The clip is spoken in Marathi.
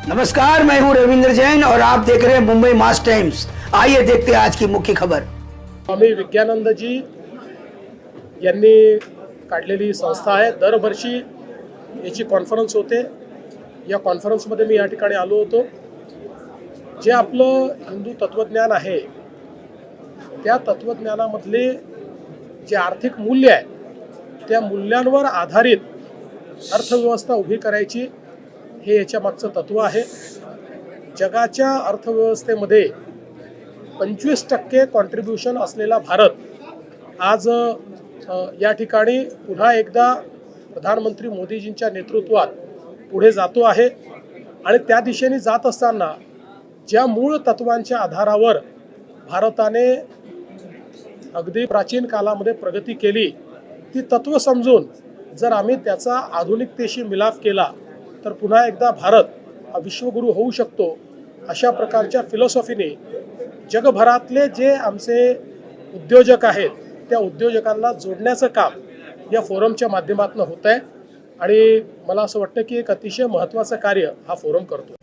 नमस्कार, मैं हूं रविंद्र जैन और आप देख रहे हैं मुंबई मास टाइम्स। आइए देखते हैं आज की मुख्य खबर। स्वामी विज्ञानंदजी यांनी काढलेली संस्था आहे। दरवर्षी याची कॉन्फरन्स होते। या कॉन्फरन्समध्ये मी या ठिकाणी आलो होतो। जे आपलं हिंदू तत्वज्ञान आहे त्या तत्वज्ञानामधले जे आर्थिक मूल्य आहे त्या मूल्यांवर आधारित अर्थव्यवस्था उभी करायची हे याच्या मागचं तत्व आहे। जगाच्या अर्थव्यवस्थेमध्ये 25% कॉन्ट्रीब्युशन असलेला भारत आज या ठिकाणी पुन्हा एकदा प्रधानमंत्री मोदीजींच्या नेतृत्वात पुढे जातो आहे। आणि त्या दिशेने जात असताना ज्या मूळ तत्वांच्या आधारावर भारताने अगदी प्राचीन कालामध्ये प्रगती केली ती तत्व समजून जर आम्ही त्याचा आधुनिकतेशी मिलाफ केला तर पुन्हा एकदा भारत हा विश्वगुरू होऊ शकतो। अशा प्रकारच्या फिलॉसॉफीने जगभरातले जे आमचे उद्योजक आहेत त्या उद्योजकांना जोडण्याचं काम या फोरमच्या माध्यमातून होत आहे। आणि मला असं वाटतं की एक अतिशय महत्त्वाचं कार्य हा फोरम करतो।